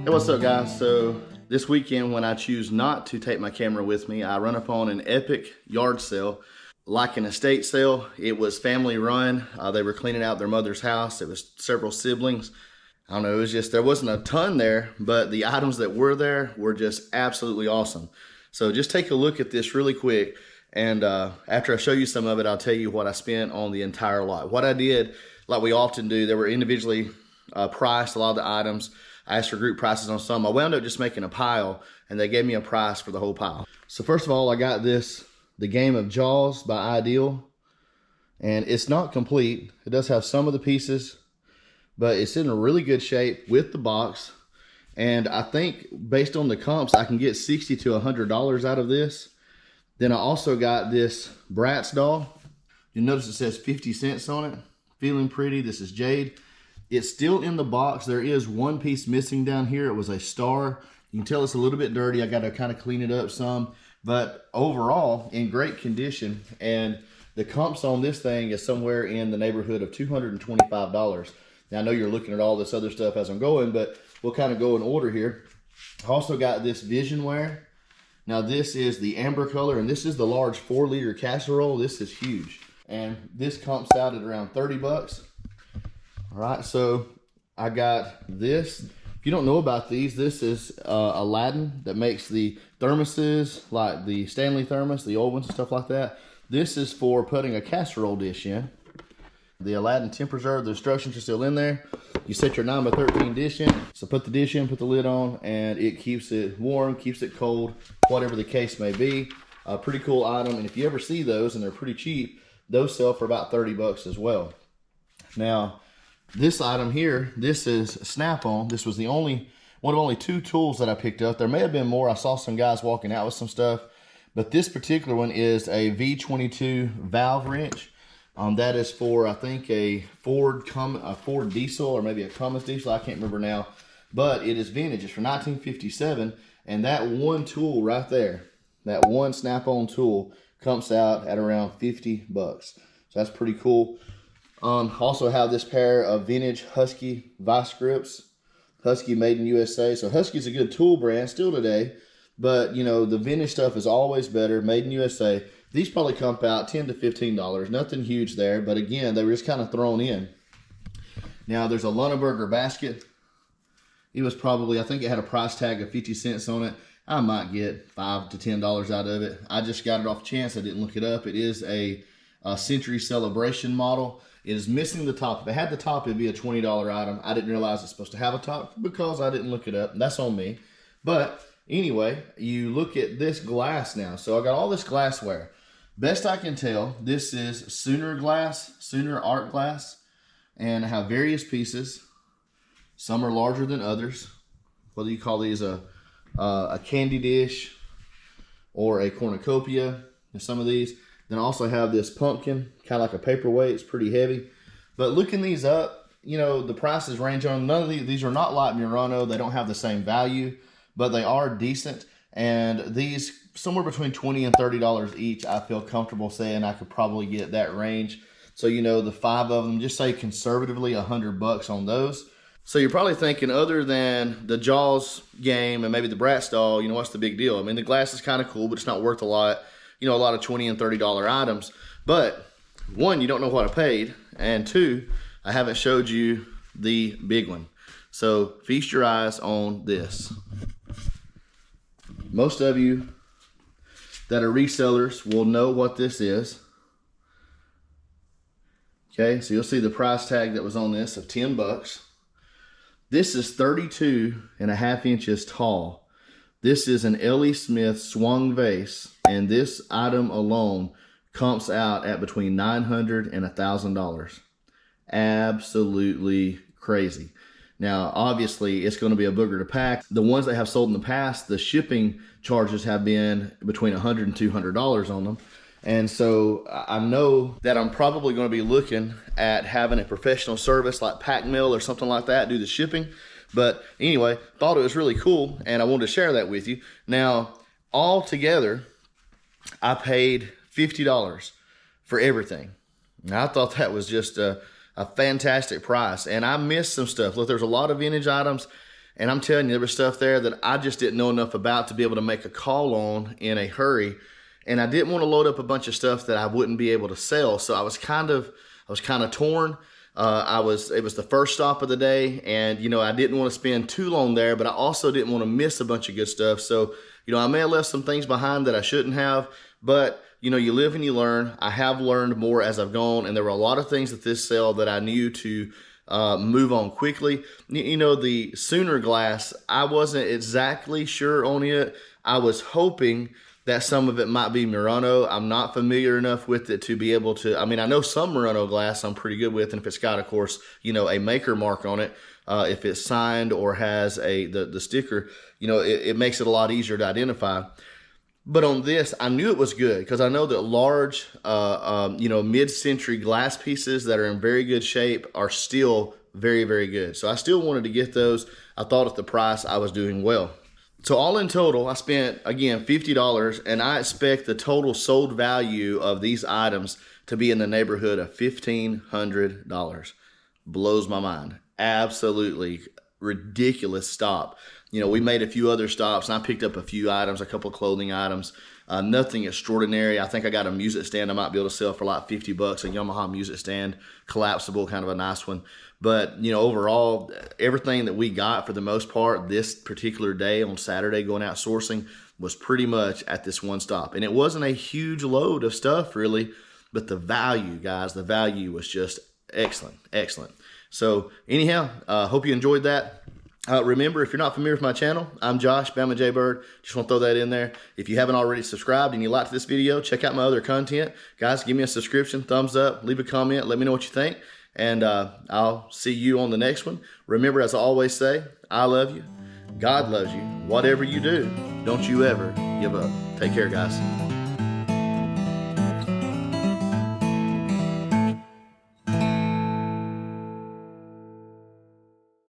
Hey, what's up guys? So this weekend when I choose not to take my camera with me, I run upon an epic yard sale, like an estate sale. It was family run. They were cleaning out their mother's house. It was several siblings. I don't know, it was just, there wasn't a ton there, but the items that were there were just absolutely awesome. So just take a look at this really quick. And after I show you some of it, I'll tell you what I spent on the entire lot. What I did, like we often do, they were individually priced, a lot of the items. I asked for group prices on some. I wound up just making a pile, and they gave me a price for the whole pile. So first of all, I got this, The Game of Jaws by Ideal. And it's not complete. It does have some of the pieces, but it's in a really good shape with the box. And I think based on the comps, I can get $60 to $100 out of this. Then I also got this Bratz doll. You'll notice it says 50 cents on it. Feeling pretty. This is Jade. It's still in the box. There is one piece missing down here. It was a star. You can tell it's a little bit dirty. I got to kind of clean it up some. But overall, in great condition. And the comps on this thing is somewhere in the neighborhood of $225. Now, I know you're looking at all this other stuff as I'm going, but we'll kind of go in order here. I also got this Visionware. Now, this is the amber color, and this is the large 4-liter casserole. This is huge. And this comps out at around 30 bucks. All right, so I got this. If you don't know about these, this is Aladdin that makes the thermoses, like the Stanley thermos, the old ones and stuff like that. This is for putting a casserole dish in. The Aladdin temp preserve, the instructions are still in there. You set your 9x13 dish in. So put the dish in, put the lid on, and it keeps it warm, keeps it cold, whatever the case may be. A pretty cool item, and if you ever see those, and they're pretty cheap, those sell for about 30 bucks as well. Now, this item here, this is Snap-on. This was the one of only 2 tools that I picked up. There may have been more. I saw some guys walking out with some stuff, but this particular one is a V22 valve wrench. That is for, I think, a Ford diesel or maybe a Cummins diesel. I can't remember now, but it is vintage. It's from 1957, and that one tool right there, that one Snap-on tool, comes out at around 50 bucks. So that's pretty cool. Also have this pair of vintage Husky vice grips. Husky made in USA. So Husky's a good tool brand still today, but you know, the vintage stuff is always better, made in USA. These probably come out $10 to $15. Nothing huge there, but again, they were just kind of thrown in. Now there's a Lunenburger basket. It was probably, I think it had a price tag of 50 cents on it. I might get $5 to $10 out of it. I just got it off chance. I didn't look it up. It is a Century Celebration model. It is missing the top. If it had the top, it'd be a $20 item. I didn't realize it's supposed to have a top because I didn't look it up. That's on me. But anyway, you look at this glass now. So I got all this glassware. Best I can tell, this is Sooner glass, Sooner art glass, and I have various pieces. Some are larger than others. Whether you call these a candy dish or a cornucopia, and some of these. Then I also have this pumpkin, kind of like a paperweight. It's pretty heavy. But looking these up, you know, the prices range on. None of these are not like Murano. They don't have the same value, but they are decent. And these, somewhere between $20 and $30 each, I feel comfortable saying I could probably get that range. So, you know, the 5 of them, just say conservatively 100 bucks on those. So you're probably thinking, other than the Jaws game and maybe the Bratz doll, you know, what's the big deal? I mean, the glass is kind of cool, but it's not worth a lot. You know, a lot of $20 and $30 items. But 1, you don't know what I paid. And 2, I haven't showed you the big one. So feast your eyes on this. Most of you that are resellers will know what this is. Okay, so you'll see the price tag that was on this of 10 bucks. This is 32.5 inches tall. This is an L.E. Smith swung vase, and this item alone comps out at between $900 and $1,000. Absolutely crazy. Now, obviously, it's going to be a booger to pack. The ones that have sold in the past, the shipping charges have been between $100 and $200 on them. And so I know that I'm probably going to be looking at having a professional service like Pack Mill or something like that do the shipping. But anyway, thought it was really cool, and I wanted to share that with you. Now, all together, I paid $50 for everything. Now, I thought that was just a fantastic price, and I missed some stuff. Look, there's a lot of vintage items, And I'm telling you, there was stuff there that I just didn't know enough about to be able to make a call on in a hurry. And I didn't want to load up a bunch of stuff that I wouldn't be able to sell. So I was kind of torn. It was the first stop of the day, and I didn't want to spend too long there, but I also didn't want to miss a bunch of good stuff. So I may have left some things behind that I shouldn't have, but you live and you learn. I have learned more as I've gone, and there were a lot of things at this sale that I knew to move on quickly. The Sooner glass, I wasn't exactly sure on it. I was hoping that some of it might be Murano. I'm not familiar enough with it to be able to, I know some Murano glass I'm pretty good with, and if it's got, of course, a maker mark on it, if it's signed or has the sticker, it makes it a lot easier to identify. But on this, I knew it was good because I know that large, mid-century glass pieces that are in very good shape are still very, very good. So I still wanted to get those. I thought at the price I was doing well. So all in total, I spent, again, $50, and I expect the total sold value of these items to be in the neighborhood of $1,500. Blows my mind. Absolutely ridiculous stop. We made a few other stops, and I picked up a few items, a couple of clothing items. Nothing extraordinary. I think I got a music stand I might be able to sell for like $50, a Yamaha music stand, collapsible, kind of a nice one. But, overall, everything that we got for the most part this particular day on Saturday going out sourcing was pretty much at this one stop. And it wasn't a huge load of stuff really, but the value, guys, the value was just excellent, excellent. So anyhow, hope you enjoyed that. Remember, if you're not familiar with my channel, I'm Josh, Bama Jaybird. Just want to throw that in there. If you haven't already subscribed and you liked this video, check out my other content. Guys, give me a subscription, thumbs up, leave a comment, let me know what you think. And I'll see you on the next one. Remember, as I always say, I love you. God loves you. Whatever you do, don't you ever give up. Take care, guys.